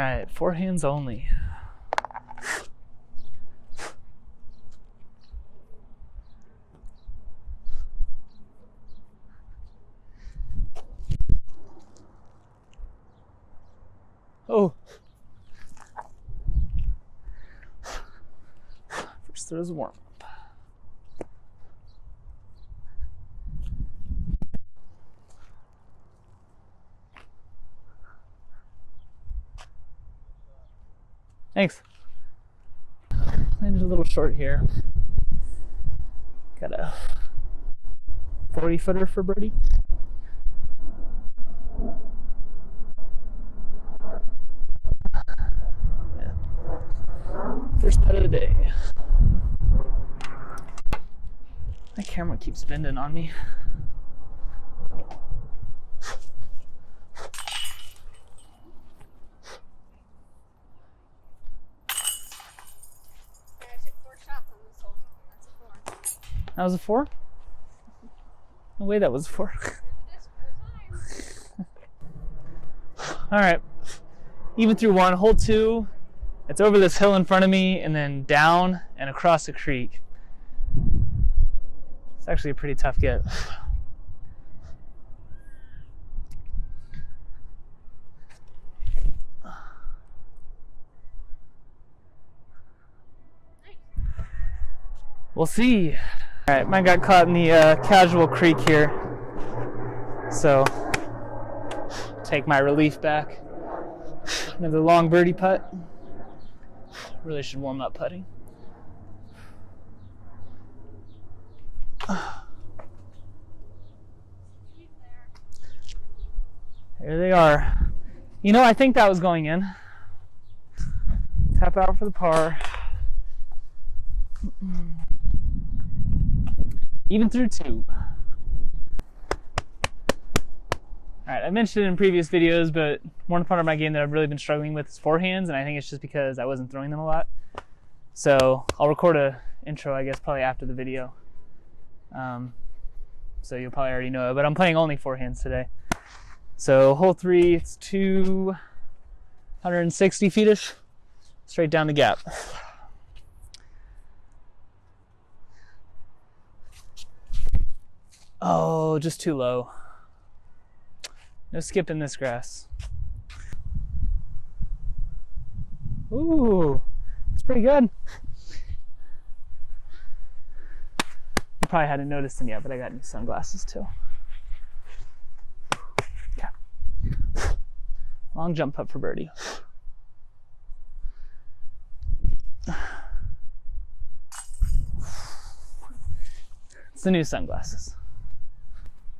right, forehands only. Oh. First throw's a warm up. Thanks. Landed a little short here. Got a 40-footer for birdie. Yeah. First putt of the day. My camera keeps bending on me. That was a 4? No way that was a 4. Alright. Even through 1, hole 2. It's over this hill in front of me and then down and across a creek. It's actually a pretty tough get. We'll see. All right, mine got caught in the casual creek here, so take my relief back. Another long birdie putt. Really should warm up putting. Here they are. You know, I think that was going in. Tap out for the par. Even through 2. Alright, I mentioned it in previous videos, but one part of my game that I've really been struggling with is forehands, and I think it's just because I wasn't throwing them a lot. So I'll record a intro, I guess, probably after the video. So you'll probably already know it, but I'm playing only forehands today. So hole 3, it's 260 feet-ish, straight down the gap. Oh, just too low. No skipping this grass. Ooh, it's pretty good. You probably hadn't noticed them yet, but I got new sunglasses too. Yeah. Long jump putt for birdie. It's the new sunglasses.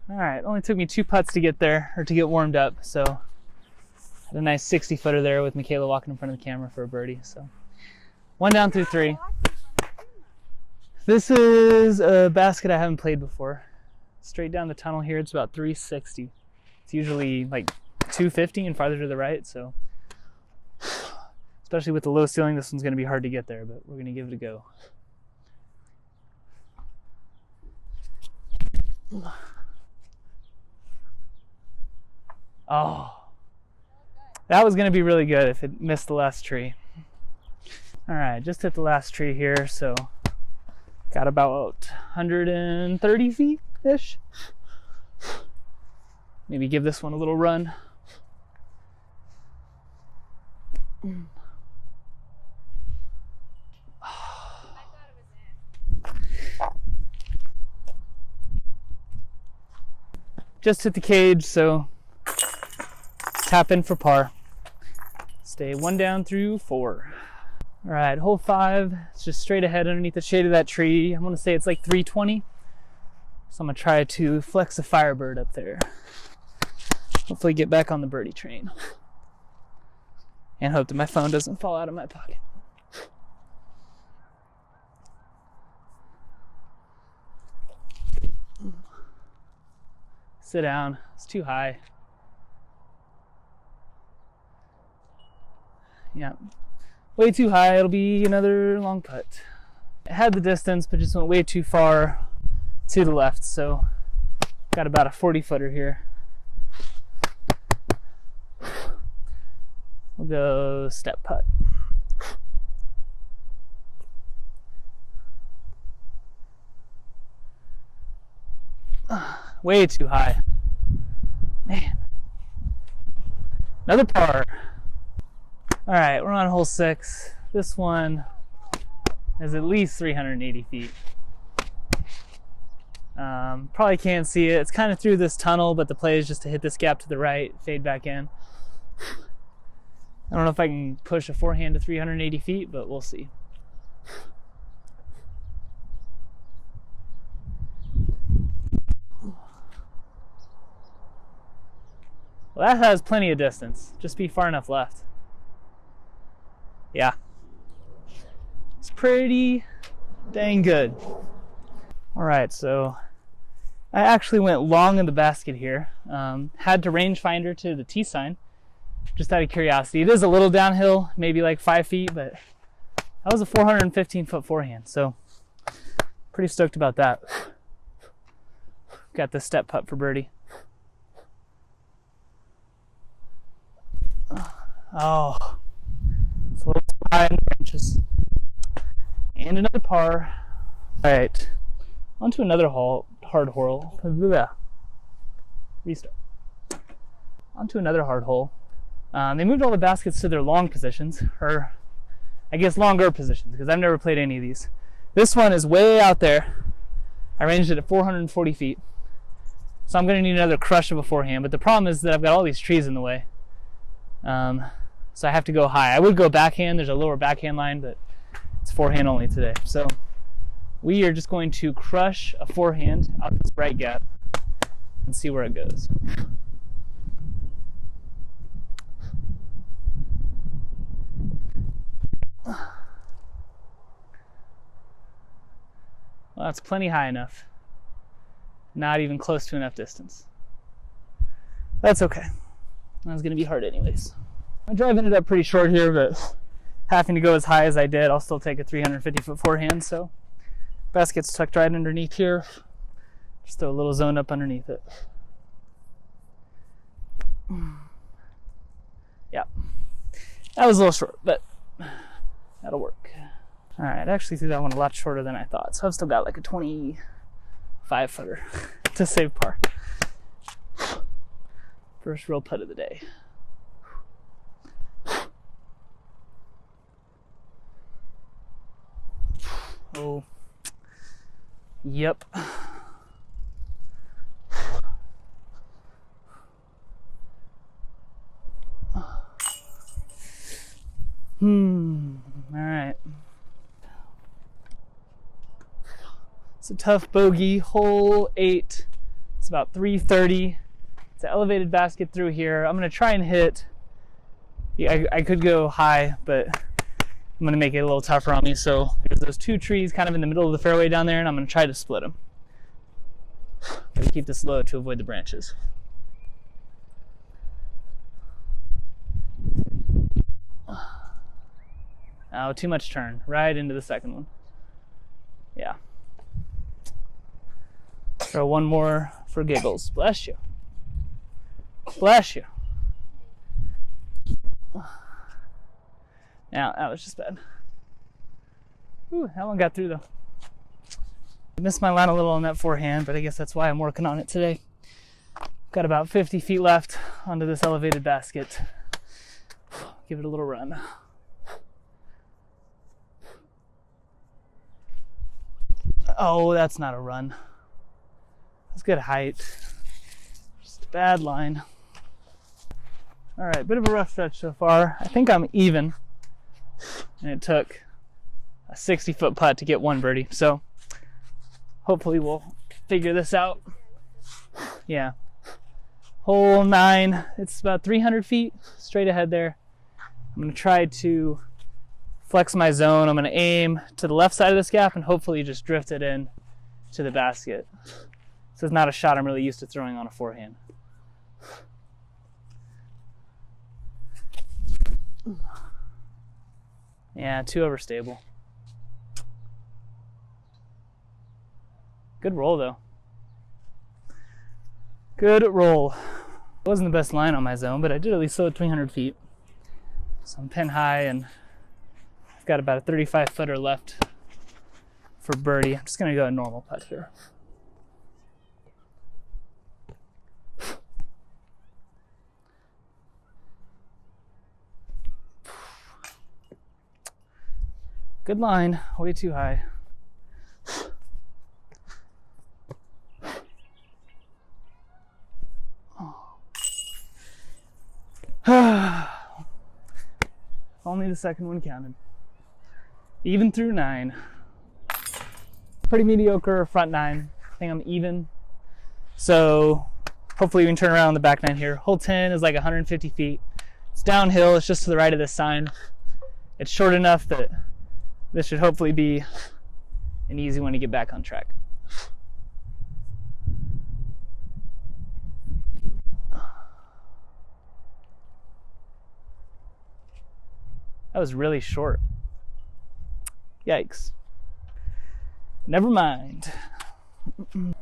All right, only took me 2 putts to get there, or to get warmed up, so had a nice 60-footer there with Michaela walking in front of the camera for a birdie. So 1 down through 3. This is a basket I haven't played before. Straight down the tunnel here, it's about 360. It's usually like 250 and farther to the right, so especially with the low ceiling, this one's going to be hard to get there, but we're going to give it a go. Oh, that was going to be really good if it missed the last tree. All right, just hit the last tree here, so got about 130 feet-ish. Maybe give this one a little run. Just hit the cage, so tap in for par. Stay 1 down through 4. All right, hole 5. It's just straight ahead underneath the shade of that tree. I'm gonna say it's like 320. So I'm gonna try to flex a Firebird up there. Hopefully get back on the birdie train. And hope that my phone doesn't fall out of my pocket. Sit down, it's too high. Yeah, way too high. It'll be another long putt. It had the distance, but just went way too far to the left, so got about a 40-footer here. We'll go step putt. Way too high. Man. Another par. All right, we're on hole 6. This one is at least 380 feet. Probably can't see it. It's kind of through this tunnel, but the play is just to hit this gap to the right, fade back in. I don't know if I can push a forehand to 380 feet, but we'll see. Well, that has plenty of distance. Just be far enough left. Yeah. It's pretty dang good. All right, so I actually went long in the basket here. Had to rangefinder to the T sign, just out of curiosity. It is a little downhill, maybe like 5 feet, but that was a 415-foot forehand, so pretty stoked about that. Got the step putt for birdie. Oh, it's a little high in the branches. And another par. All right, on to another hard hole. Restart. On to another hard hole. They moved all the baskets to their long positions, or I guess longer positions, because I've never played any of these. This one is way out there. I ranged it at 440 feet. So I'm going to need another crush of a forehand, but the problem is that I've got all these trees in the way. So I have to go high. I would go backhand. There's a lower backhand line, but it's forehand only today. So we are just going to crush a forehand out this right gap and see where it goes. Well, that's plenty high enough. Not even close to enough distance. That's okay. That was going to be hard anyways. My drive ended up pretty short here, but having to go as high as I did, I'll still take a 350-foot forehand. So basket's tucked right underneath here. Just throw a little zone up underneath it. Yeah, that was a little short, but that'll work. All right, I actually threw that one a lot shorter than I thought, so I've still got like a 25-footer to save par. First real putt of the day. Oh, yep. All right. It's a tough bogey, hole 8. It's about 330. It's an elevated basket through here. I'm gonna try and hit. Yeah, I could go high, but I'm gonna make it a little tougher on me. So there's those 2 trees kind of in the middle of the fairway down there, and I'm gonna try to split them. Gotta keep this low to avoid the branches. Oh, too much turn. Right into the second one. Yeah. Throw one more for giggles. Bless you. Bless you. Now, that was just bad. Ooh, that one got through though. I missed my line a little on that forehand, but I guess that's why I'm working on it today. Got about 50 feet left onto this elevated basket. Give it a little run. Oh, that's not a run. That's good height. Just a bad line. All right, bit of a rough stretch so far. I think I'm even. And it took a 60-foot putt to get one birdie. So hopefully we'll figure this out. Yeah. Hole 9, it's about 300 feet straight ahead there. I'm gonna try to flex my zone. I'm gonna aim to the left side of this gap and hopefully just drift it in to the basket. This is not a shot I'm really used to throwing on a forehand. Yeah, too overstable. Good roll though. Good roll. It wasn't the best line on my zone, but I did at least throw it 300 feet. So I'm pin high and I've got about a 35 footer left for birdie. I'm just gonna go a normal putt here. Good line, way too high. Only the second one counted. Even through 9. Pretty mediocre front 9. I think I'm even. So hopefully we can turn around on the back 9 here. Hole 10 is like 150 feet. It's downhill, it's just to the right of this sign. It's short enough that this should hopefully be an easy one to get back on track. That was really short. Yikes. Never mind. All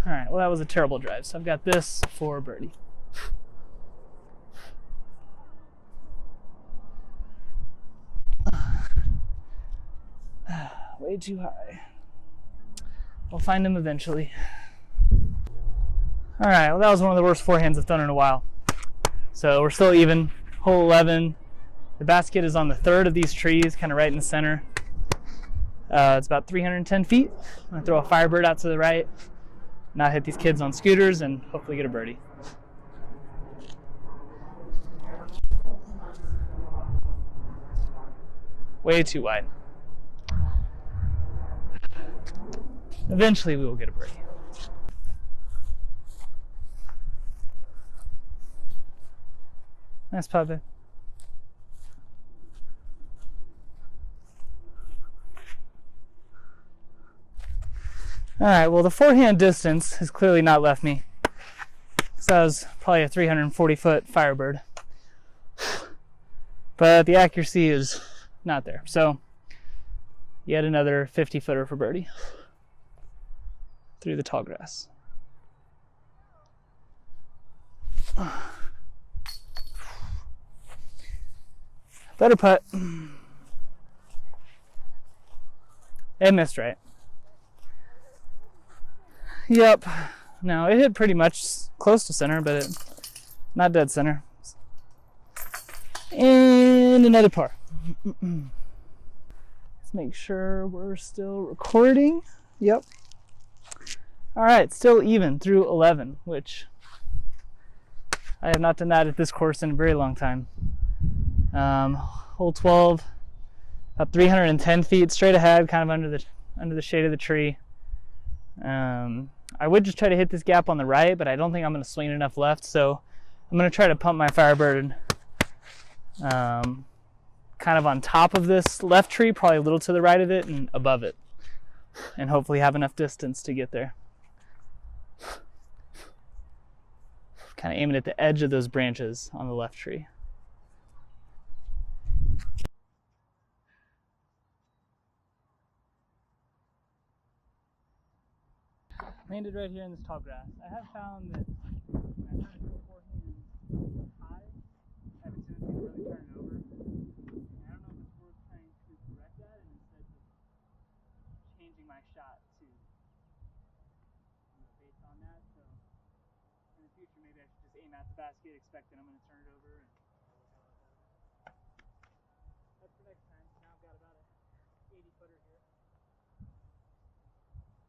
right, well that was a terrible drive. So I've got this for birdie. Way too high. We'll find him eventually. All right, well that was one of the worst forehands I've done in a while. So we're still even. Hole 11. The basket is on the third of these trees, kind of right in the center. It's about 310 feet. I'm gonna throw a Firebird out to the right, not hit these kids on scooters, and hopefully get a birdie. Way too wide. Eventually we will get a birdie. Nice putt. All right, well the forehand distance has clearly not left me. So that was probably a 340-foot Firebird. But the accuracy is not there. So yet another 50-footer for birdie through the tall grass. Better putt. It missed right. Yep. No, it hit pretty much close to center, but not dead center. And another par. Let's make sure we're still recording. Yep. All right, still even through 11, which I have not done that at this course in a very long time. Hole 12, about 310 feet straight ahead, kind of under the shade of the tree. I would just try to hit this gap on the right, but I don't think I'm going to swing enough left, so I'm going to try to pump my Firebird kind of on top of this left tree, probably a little to the right of it and above it, and hopefully have enough distance to get there. Kind of aiming at the edge of those branches on the left tree. Landed right here in this tall grass. I have found that when I try to throw forehand high, I have a tendency to really turn it over. And I don't know if it's worth trying to correct that and instead just changing my shot to based on that. So in the future, maybe I should just aim at the basket, expect that I'm going to turn it over. And that's for next time. So now I've got about a 80-footer here.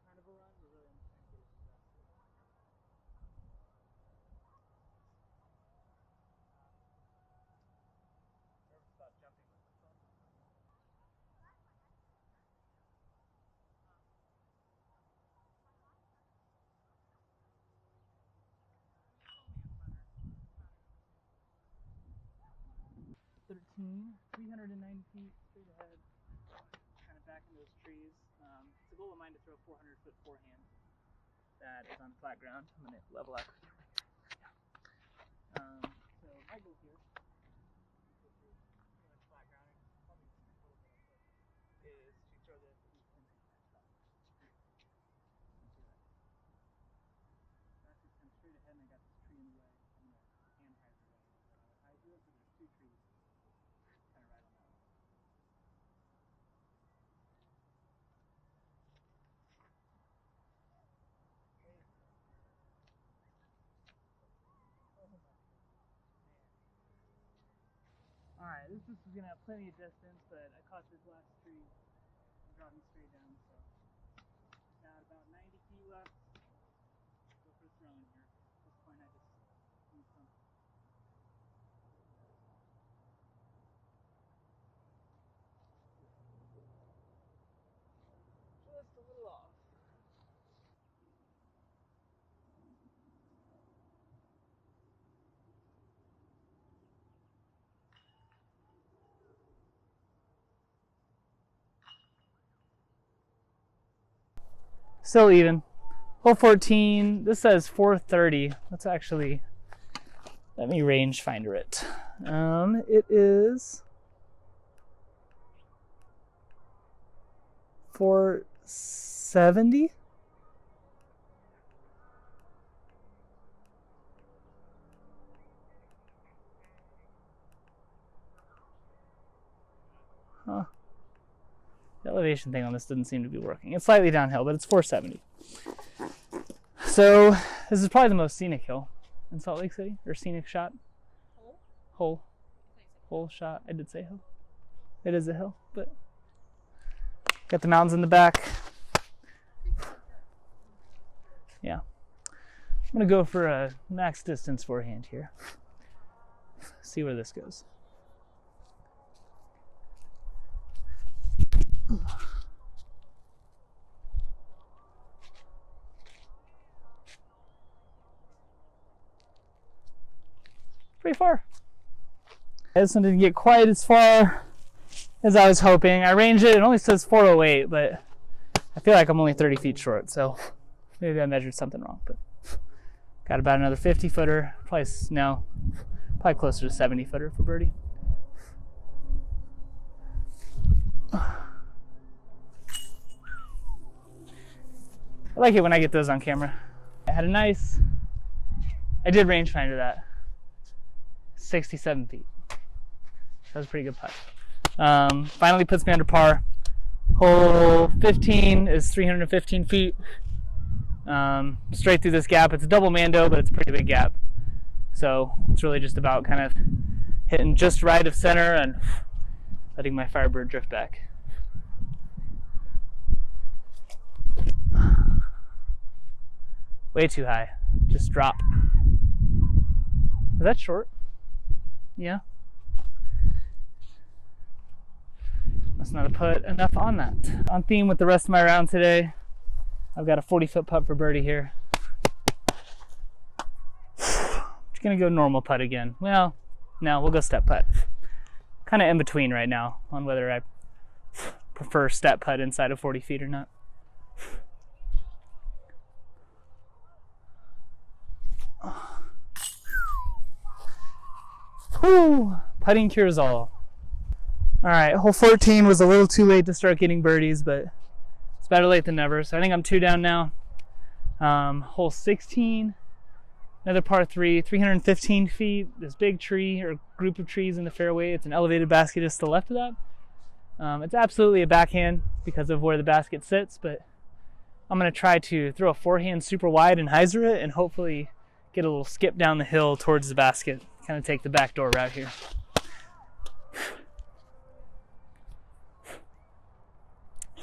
Kind of a run, but really I'm just trying to get it to the basket. Nervous about jumping with the phone. 13, 390 feet straight ahead, kind of back into those trees. It's a goal of mine to throw a 400-foot forehand that is on flat ground. I'm going to level out. So my goal here, which is pretty much flat ground, probably just a little bit of foot, is to throw this at least 10 feet back. Basket's kind of straight ahead, and I got this tree in the way. I'm going to hand hyzer it a little bit. I do it, but there's 2 trees. this is gonna have plenty of distance, but I caught this last tree and brought me straight down, so got about 90 feet left. Go for a throw in here. At this point, I just need something. Just a little off. Still even. Hole 14, this says 430. Let's actually, let me rangefinder it. It is 470. Huh. The elevation thing on this doesn't seem to be working. It's slightly downhill, but it's 470. So this is probably the most scenic hill in Salt Lake City, or scenic shot. Hole shot. I did say hill. It is a hill, but got the mountains in the back. Yeah. I'm gonna go for a max distance forehand here. See where this goes. Pretty far. This one didn't get quite as far as I was hoping. I ranged it, it only says 408, but I feel like I'm only 30 feet short, so maybe I measured something wrong. But got about another 50 footer, probably closer to 70 footer for birdie. I like it when I get those on camera. I did rangefinder that. 67 feet. That was a pretty good putt. Finally puts me under par. Hole 15 is 315 feet. Straight through this gap. It's a double mando, but it's a pretty big gap. So it's really just about kind of hitting just right of center and letting my Firebird drift back. Way too high. Just drop. Is that short? Yeah. Must not have put enough on that. On theme with the rest of my round today, I've got a 40-foot putt for birdie here. Just gonna go normal putt again. Well, no, we'll go step putt. Kind of in between right now on whether I prefer step putt inside of 40 feet or not. Whew, putting cures all. All right, hole 14 was a little too late to start getting birdies, but it's better late than never. So I think I'm 2 down now. Hole 16, another par 3, 315 feet. This big tree or group of trees in the fairway. It's an elevated basket just to the left of that. It's absolutely a backhand because of where the basket sits, but I'm gonna try to throw a forehand super wide and hyzer it and hopefully get a little skip down the hill towards the basket. Kind of take the backdoor route here.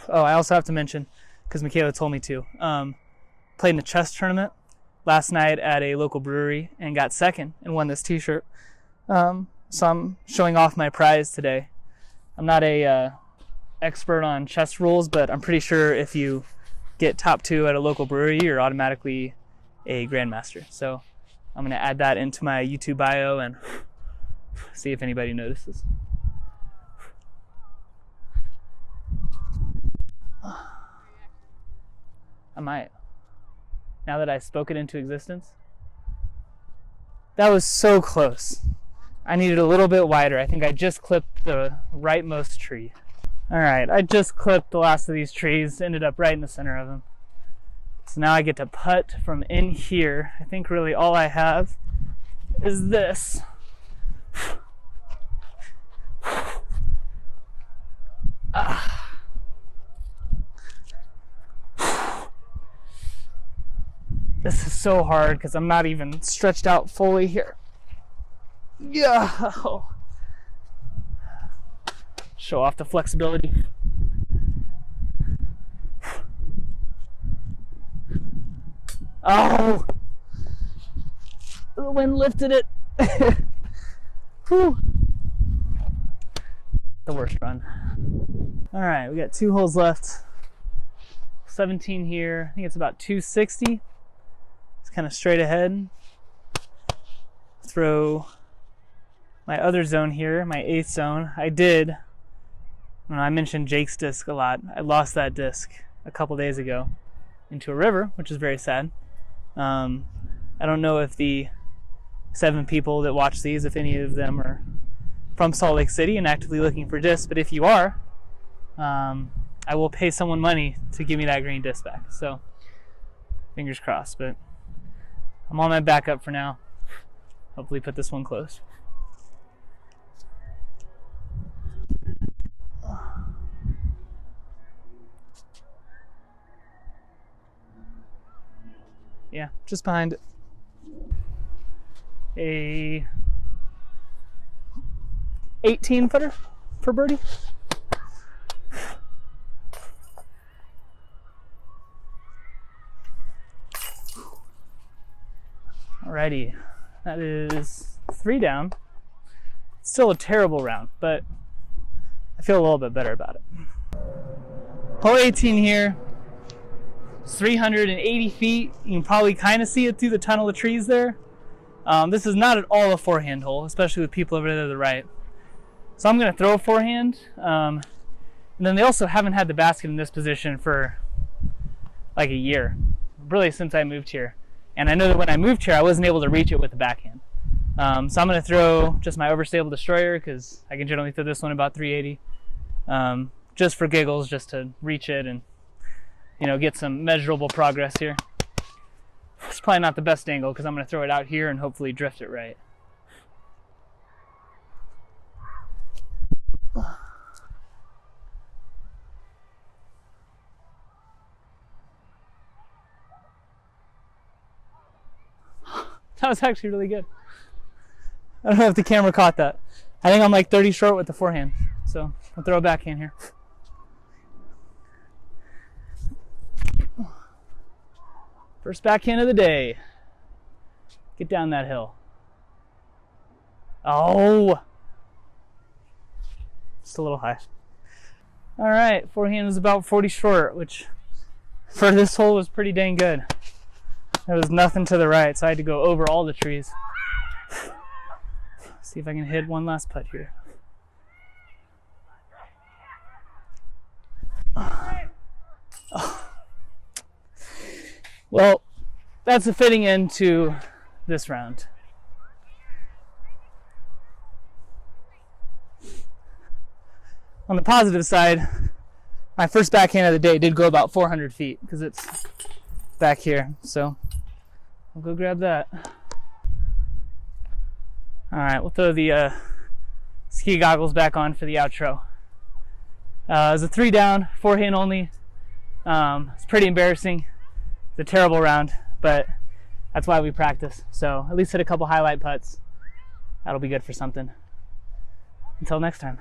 Oh, I also have to mention, because Michaela told me to, played in a chess tournament last night at a local brewery and got second and won this t-shirt. So I'm showing off my prize today. I'm not a expert on chess rules, but I'm pretty sure if you get top 2 at a local brewery, you're automatically a grandmaster. So I'm gonna add that into my YouTube bio and see if anybody notices. I might. Now that I spoke it into existence. That was so close. I needed a little bit wider. I think I just clipped the rightmost tree. All right, I just clipped the last of these trees, ended up right in the center of them. So now I get to putt from in here. I think really all I have is this. This is so hard because I'm not even stretched out fully here. Yeah. Show off the flexibility. Oh! The wind lifted it. Whew. The worst run. All right, we got 2 holes left. 17 here. I think it's about 260. It's kind of straight ahead. Throw my other zone here, my 8th zone. I mentioned Jake's disc a lot. I lost that disc a couple days ago into a river, which is very sad. I don't know if the 7 people that watch these, if any of them are from Salt Lake City and actively looking for discs, but if you are, I will pay someone money to give me that green disc back. So fingers crossed, but I'm on my backup for now. Hopefully put this one close. Yeah, just behind it. A 18 footer for birdie. Alrighty, that is 3 down. Still a terrible round, but I feel a little bit better about it. Hole 18 here. It's 380 feet. You can probably kind of see it through the tunnel of trees there. This is not at all a forehand hole, especially with people over there to the right. So I'm going to throw a forehand. And then they also haven't had the basket in this position for like a year, really since I moved here. And I know that when I moved here, I wasn't able to reach it with the backhand. So I'm going to throw just my overstable destroyer because I can generally throw this one about 380, just for giggles, just to reach it and get some measurable progress here. It's probably not the best angle because I'm going to throw it out here and hopefully drift it right. That was actually really good. I don't know if the camera caught that. I think I'm like 30 short with the forehand. So I'll throw a backhand here. First backhand of the day. Get down that hill. Oh! Just a little high. All right, forehand was about 40 short, which for this hole was pretty dang good. There was nothing to the right, so I had to go over all the trees. See if I can hit one last putt here. Oh. Well, that's a fitting end to this round. On the positive side, my first backhand of the day did go about 400 feet because it's back here. So I'll go grab that. All right, we'll throw the ski goggles back on for the outro. It was a 3 down, forehand only. It's pretty embarrassing. It's a terrible round, but that's why we practice. So at least hit a couple highlight putts. That'll be good for something. Until next time.